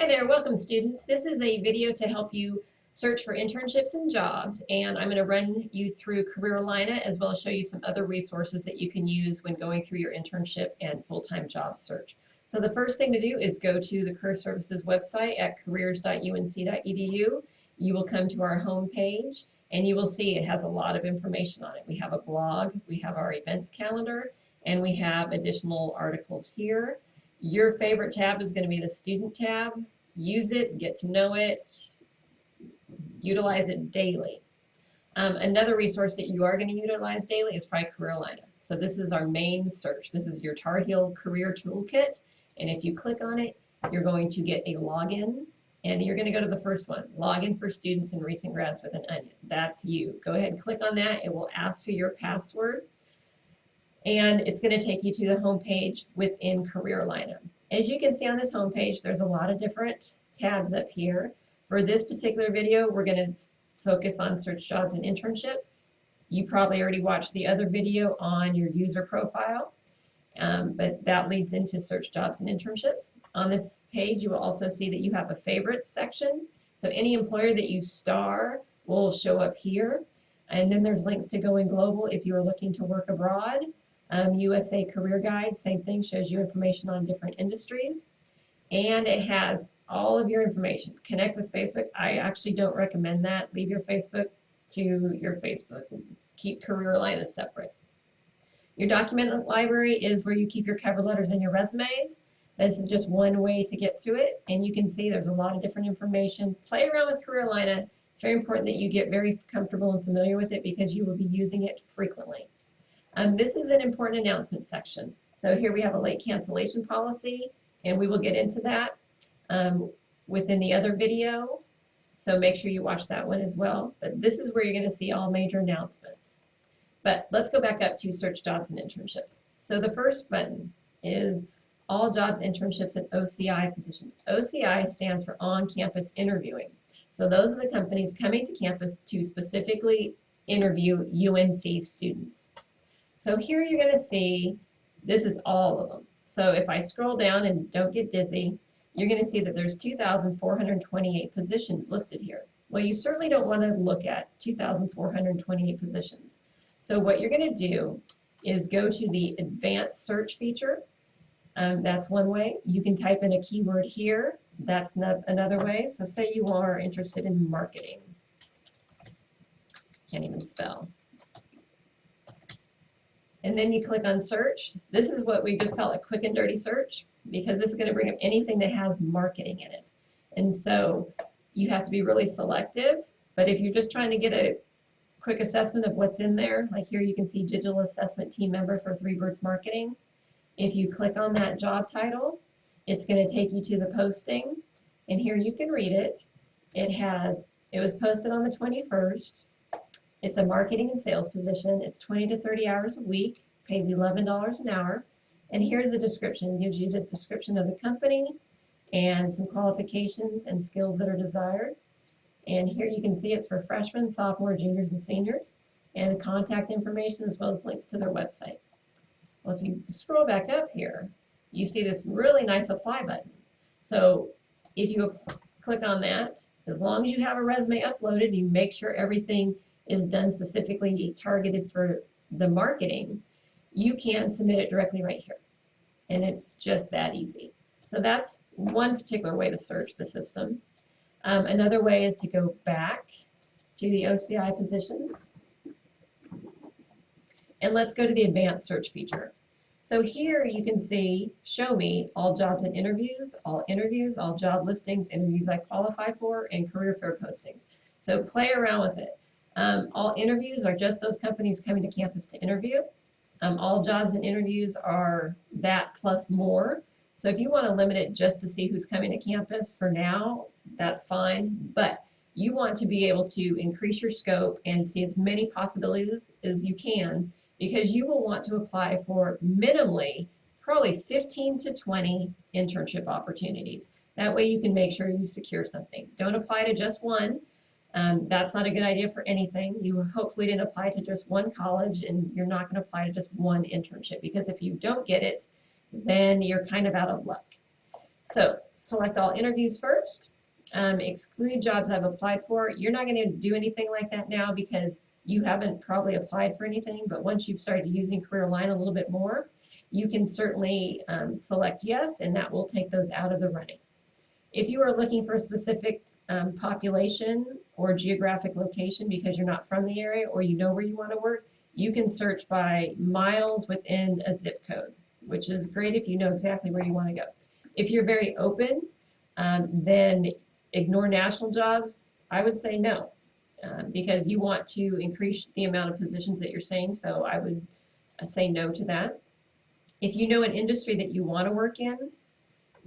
Hi there, welcome students. This is a video to help you search for internships and jobs, and I'm going to run you through Careerolina as well as show you some other resources that you can use when going through your internship and full-time job search. So the first thing to do is go to the Career Services website at careers.unc.edu. You will come to our home page and you will see it has a lot of information on it. We have a blog, we have our events calendar, and we have additional articles here. Your favorite tab is going to be the student tab. Use it, get to know it, utilize it daily. Another resource that you are going to utilize daily is probably Careerolina. So this is our main search. This is your Tar Heel Career Toolkit. And if you click on it, you're going to get a login. And you're going to go to the first one, login for students and recent grads with an onion. That's you. Go ahead and click on that. It will ask for your password. And it's going to take you to the home page within Careerolina. As you can see on this home page, there's a lot of different tabs up here. For this particular video, we're going to focus on search jobs and internships. You probably already watched the other video on your user profile, but that leads into search jobs and internships. On this page, you will also see that you have a favorites section. So any employer that you star will show up here. And then there's links to Going Global if you are looking to work abroad. USA Career Guide, same thing, shows you information on different industries. And it has all of your information. Connect with Facebook. I actually don't recommend that. Leave your Facebook to your Facebook. Keep Careerolina separate. Your document library is where you keep your cover letters and your resumes. This is just one way to get to it. And you can see there's a lot of different information. Play around with Careerolina. It's very important that you get very comfortable and familiar with it because you will be using it frequently. This is an important announcement section. So here we have a late cancellation policy, and we will get into that within the other video. So make sure you watch that one as well. But this is where you're going to see all major announcements. But let's go back up to search jobs and internships. So the first button is all jobs, internships, and OCI positions. OCI stands for on-campus interviewing. So those are the companies coming to campus to specifically interview UNC students. So here you're going to see, this is all of them. So if I scroll down and don't get dizzy, you're going to see that there's 2,428 positions listed here. Well, you certainly don't want to look at 2,428 positions. So what you're going to do is go to the advanced search feature. That's one way. You can type in a keyword here. That's another way. So say you are interested in marketing. Can't even spell. And then you click on search. This is what we just call a quick and dirty search because this is going to bring up anything that has marketing in it. And so you have to be really selective. But if you're just trying to get a quick assessment of what's in there, like here you can see digital assessment team member for Three Birds Marketing. If you click on that job title, it's going to take you to the posting. And here you can read it. It was posted on the 21st. It's a marketing and sales position. It's 20 to 30 hours a week, pays $11 an hour. And here's a description. It gives you the description of the company and some qualifications and skills that are desired. And here you can see it's for freshmen, sophomore, juniors, and seniors, and contact information as well as links to their website. Well, if you scroll back up here, you see this really nice apply button. So if you click on that, as long as you have a resume uploaded, you make sure everything is done specifically targeted for the marketing, you can submit it directly right here. And it's just that easy. So that's one particular way to search the system. Another way is to go back to the OCI positions. And let's go to the advanced search feature. So here you can see, show me all jobs and interviews, all job listings, interviews I qualify for, and career fair postings. So play around with it. All interviews are just those companies coming to campus to interview. All jobs and interviews are that plus more. So if you want to limit it just to see who's coming to campus for now, that's fine. But you want to be able to increase your scope and see as many possibilities as you can because you will want to apply for minimally probably 15 to 20 internship opportunities. That way you can make sure you secure something. Don't apply to just one. That's not a good idea for anything. You hopefully didn't apply to just one college and you're not going to apply to just one internship because if you don't get it, then you're kind of out of luck. So select all interviews first, exclude jobs I've applied for. You're not going to do anything like that now because you haven't probably applied for anything, but once you've started using Careerolina a little bit more, you can certainly select yes, and that will take those out of the running. If you are looking for a specific population or geographic location because you're not from the area or you know where you want to work, you can search by miles within a zip code, which is great if you know exactly where you want to go. If you're very open, then ignore national jobs. I would say no, because you want to increase the amount of positions that you're saying, so I would say no to that. If you know an industry that you want to work in,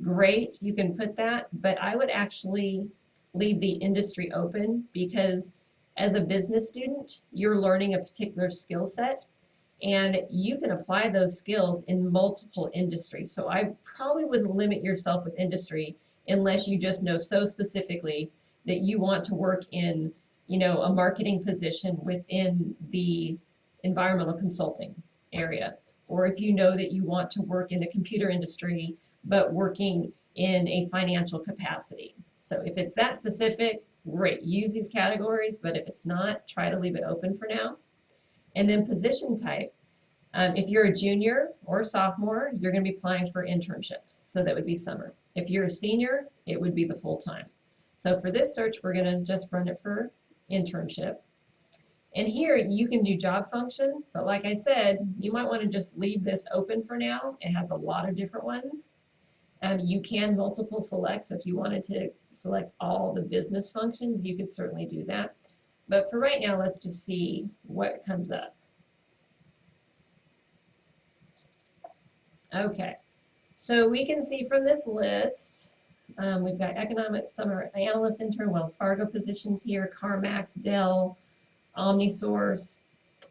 great, you can put that, but I would actually leave the industry open because as a business student, you're learning a particular skill set and you can apply those skills in multiple industries. So I probably would limit yourself with industry unless you just know so specifically that you want to work in, you know, a marketing position within the environmental consulting area. Or if you know that you want to work in the computer industry, but working in a financial capacity. So if it's that specific, great, use these categories, but if it's not, try to leave it open for now. And then position type. If you're a junior or a sophomore, you're going to be applying for internships. So that would be summer. If you're a senior, it would be the full time. So for this search, we're going to just run it for internship. And here you can do job function, but like I said, you might want to just leave this open for now. It has a lot of different ones. You can multiple select, so if you wanted to select all the business functions, you could certainly do that. But for right now, let's just see what comes up. Okay, so we can see from this list, we've got economics, summer analyst, intern, Wells Fargo positions here, CarMax, Dell, OmniSource,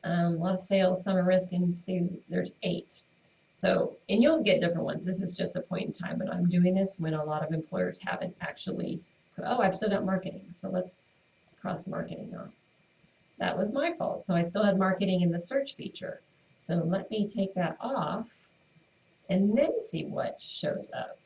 a lot of sales, summer risk, and see there's 8. So, and you'll get different ones. This is just a point in time, but I'm doing this when a lot of employers haven't actually put, oh, I've still got marketing. So let's cross marketing off. That was my fault. So I still had marketing in the search feature. So let me take that off and then see what shows up.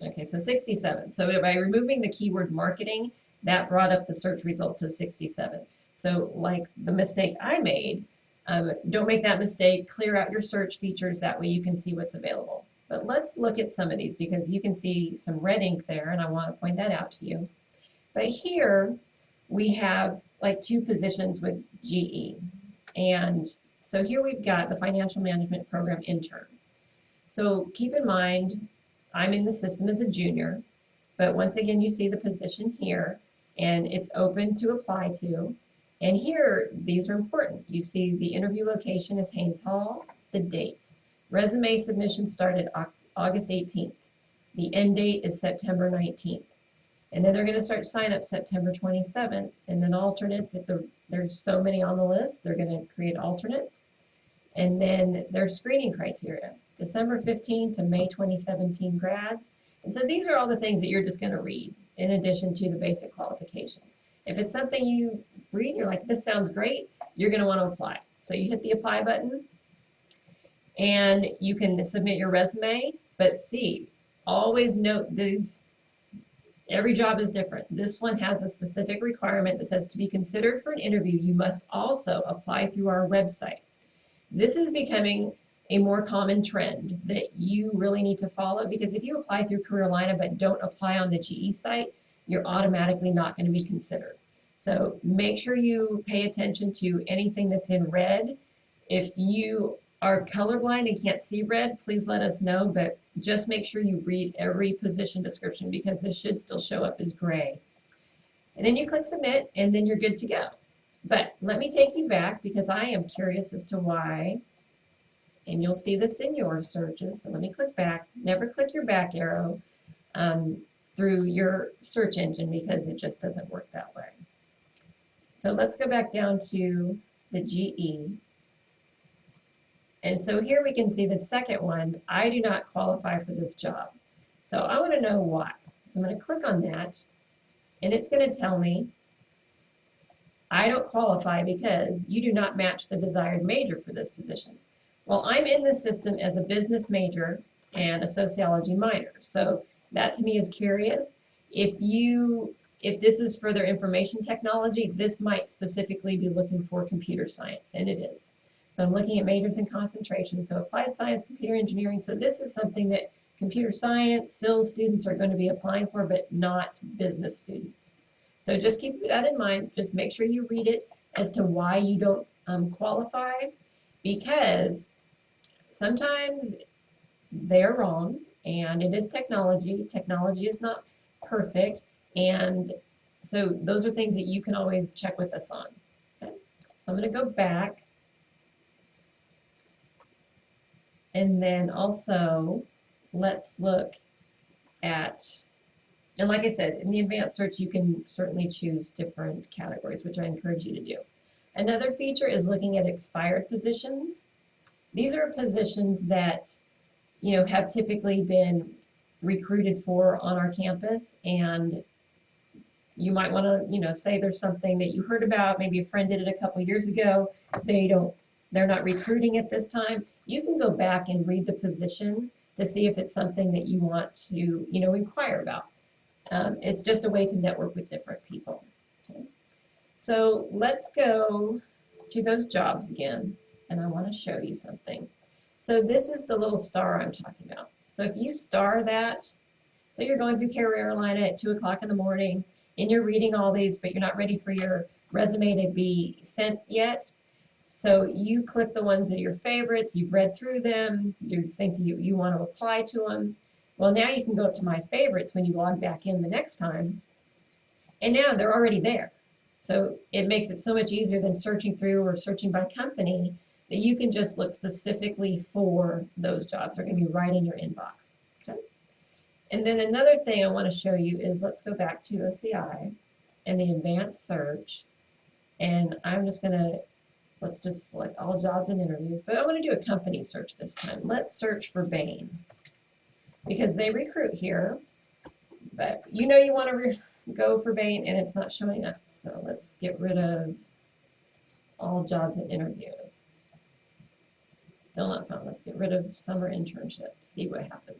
Okay, so 67. So by removing the keyword marketing, that brought up the search result to 67. So like the mistake I made, don't make that mistake, clear out your search features, that way you can see what's available. But let's look at some of these because you can see some red ink there and I want to point that out to you. But here we have like 2 positions with GE. And so here we've got the financial management program intern. So keep in mind, I'm in the system as a junior, but once again, you see the position here and it's open to apply to. And here, these are important. You see the interview location is Haynes Hall, the dates. Resume submission started August 18th. The end date is September 19th. And then they're going to start sign up September 27th. And then alternates, if there's so many on the list, they're going to create alternates. And then there's screening criteria, December 15 to May 2017 grads. And so these are all the things that you're just going to read in addition to the basic qualifications. If it's something you read and you're like, this sounds great, you're going to want to apply. So you hit the apply button and you can submit your resume, but see, always note these, every job is different. This one has a specific requirement that says to be considered for an interview, you must also apply through our website. This is becoming a more common trend that you really need to follow, because if you apply through Careerolina but don't apply on the GE site, you're automatically not going to be considered. So make sure you pay attention to anything that's in red. If you are colorblind and can't see red, please let us know, but just make sure you read every position description because this should still show up as gray. And then you click submit and then you're good to go. But let me take you back because I am curious as to why, and you'll see this in your searches. So let me click back. Never click your back arrow through your search engine because it just doesn't work that way. So let's go back down to the GE. And so here we can see the second one, I do not qualify for this job. So I want to know why. So I'm going to click on that and it's going to tell me I don't qualify because you do not match the desired major for this position. Well, I'm in the system as a business major and a sociology minor. So that to me is curious. If this is further information technology, this might specifically be looking for computer science, and it is. So I'm looking at majors and concentration, so applied science, computer engineering. So this is something that computer science, SIL students are going to be applying for, but not business students. So just keep that in mind. Just make sure you read it as to why you don't qualify, because sometimes they're wrong, and it is technology. Technology is not perfect, and so those are things that you can always check with us on. Okay? So I'm going to go back, and then also let's look at, and like I said, in the advanced search you can certainly choose different categories, which I encourage you to do. Another feature is looking at expired positions. These are positions that have typically been recruited for on our campus, and you might want to say there's something that you heard about, maybe a friend did it a couple years ago, they're not recruiting at this time. You can go back and read the position to see if it's something that you want to inquire about. It's just a way to network with different people. Okay. So let's go to those jobs again, and I want to show you something. So this is the little star I'm talking about. So if you star that, so you're going through Careerolina at 2 o'clock in the morning, and you're reading all these, but you're not ready for your resume to be sent yet. So you click the ones that are your favorites, you've read through them, you think you want to apply to them. Well, now you can go up to my favorites when you log back in the next time, and now they're already there. So it makes it so much easier than searching through or searching by company, that you can just look specifically for those jobs. They're going to be right in your inbox. Okay. And then another thing I want to show you is, let's go back to OCI and the advanced search. And I'm just going to, let's just select all jobs and interviews, but I want to do a company search this time. Let's search for Bain, because they recruit here, but you want to go for Bain and it's not showing up. So let's get rid of all jobs and interviews. Still not found. Let's get rid of summer internship, see what happens.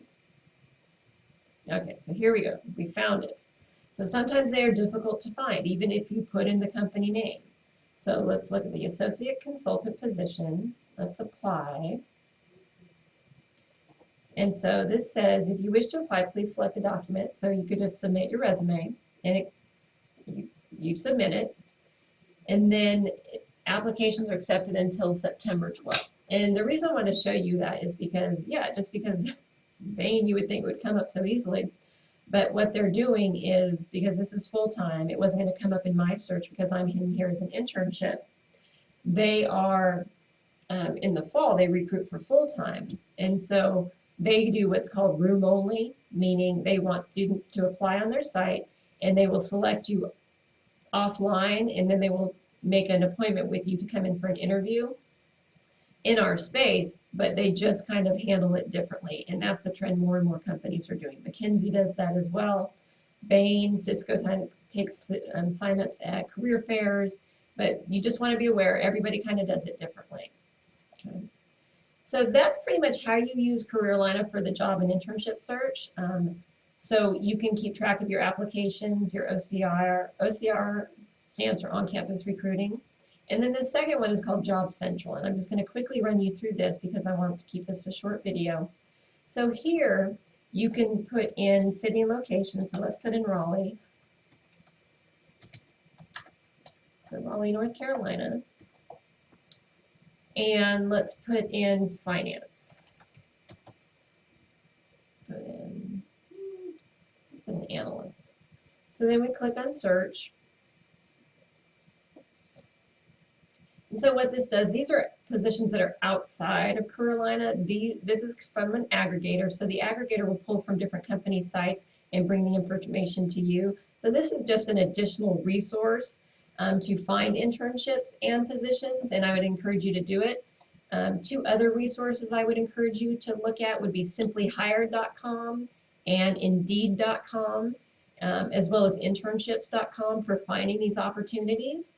Okay, so here we go. We found it. So sometimes they are difficult to find, even if you put in the company name. So let's look at the associate consultant position. Let's apply. And so this says, if you wish to apply, please select the document. So you could just submit your resume, and you submit it. And then applications are accepted until September 12th. And the reason I want to show you that is because, just because Bain you would think would come up so easily, but what they're doing is, because this is full-time, it wasn't going to come up in my search because I'm in here as an internship. They are, in the fall, they recruit for full-time. And so they do what's called room only, meaning they want students to apply on their site, and they will select you offline, and then they will make an appointment with you to come in for an interview in our space, but they just kind of handle it differently. And that's the trend more and more companies are doing. McKinsey does that as well. Bain, Cisco takes signups at career fairs, but you just want to be aware, everybody kind of does it differently. Okay. So that's pretty much how you use Careerolina for the job and internship search. So you can keep track of your applications, your OCR. OCR stands for on-campus recruiting. And then the second one is called Job Central, and I'm just going to quickly run you through this because I want to keep this a short video. So here you can put in city and location, so let's put in Raleigh. So Raleigh, North Carolina. And let's put in finance. Let's put in analyst. So then we click on search. And so what this does, these are positions that are outside of Careerolina. This is from an aggregator. So the aggregator will pull from different company sites and bring the information to you. So this is just an additional resource to find internships and positions, and I would encourage you to do it. Two other resources I would encourage you to look at would be simplyhired.com and indeed.com, as well as internships.com for finding these opportunities.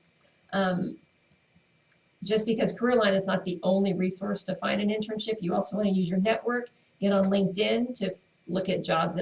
Just because Careerolina is not the only resource to find an internship, you also want to use your network. get on LinkedIn to look at jobs